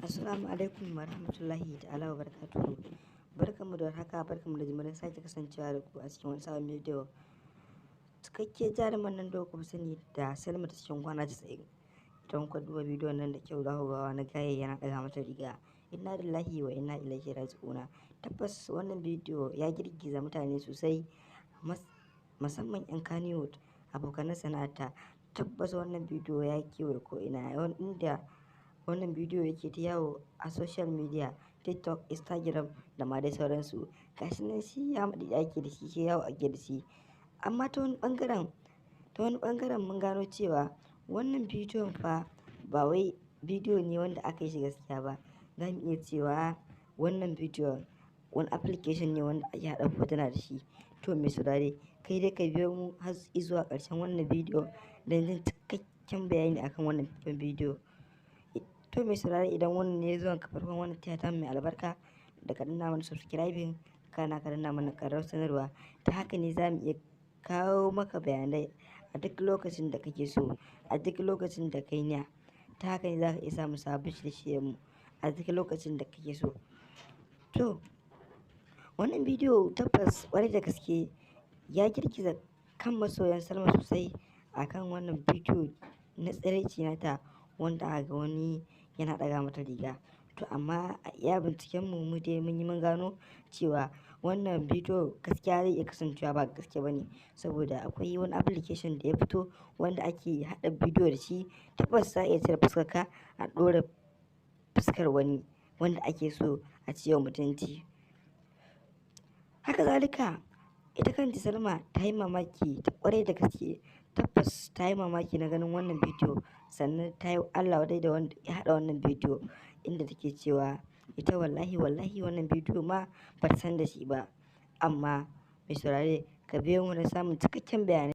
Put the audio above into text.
Assalamu alaikum wa rahmatullahi ta'ala wa barakatuhu. Barkanmu da haka, barkanmu da jimirin sake kasancewa da ku a cikin wani sabon bidiyo. Cikakke jaruman nan da ku sani da Salma ta cikin kwana 90. Idan ku duba bidiyon nan da kyau za ku ga wani gaye yana daga mata riga. Inna lillahi wa inna ilaihi raji'una. Tabbas wannan bidiyo ya girgiza mutane sosai, musamman 'yan Kannywood, abokan sana'ata. Tabbas wannan bidiyo ya kewaye ko ina, inda wannan bidiyo yake ta yawo a social media, TikTok, Instagram da ma dai sauransu. Gashi nan shi ya maɗi ake da shi, yawo ake da shi. Amma ta wani ɓangaren mun gano cewa wannan bidiyon fa ba wai bidiyo ne wanda aka yi shi gaskiya ba. Za mu iya cewa wannan bidiyon wani application ne wanda ake haɗa hotuna da shi. To mai saurare, kai dai ka biyo mu har zuwa ƙarshen wannan bidiyo don jin cikakken bayani akan wannan bidiyo. To mai saurare, idan wannan ne zuwan ka farkon wannan tiyata mai albarka, da ka danna mana subscribing, kana ka danna mana ƙararrawar sanarwa. Ta haka ne za mu iya kawo maka bayanai a duk lokacin da kake so, a duk lokacin da kai niyya. Ta haka ne za ka iya samun sabbin shirye mu a duk lokacin da kake so. To wannan bidiyo tabbas ƙwarai da gaske ya girgiza kan masoyan Salma sosai akan wannan bidiyo na tsiraici nata, wanda aka ga wani yana ɗaga mata riga. To amma a iya binciken mu dai mun gano cewa wannan bidiyo gaskiya zai iya kasancewa ba gaske bane, saboda akwai wani application da ya fito wanda ake haɗa bidiyo da shi. Tabbas za a iya cire fuskar ka a ɗora fuskar wani wanda ake so a ciwa mutunci. Haka zalika ita kanta Salma ta yi mamaki ta ƙwarai da gaske. Tabbas ta yi mamaki na ganin wannan bidiyo, sannan ta yi Allah wadai da wanda ya haɗa wannan bidiyo, inda take cewa ita wallahi wannan bidiyo ma ba ta san da shi ba. Amma mai saurare, ka biyo mu na samun cikakken bayanai.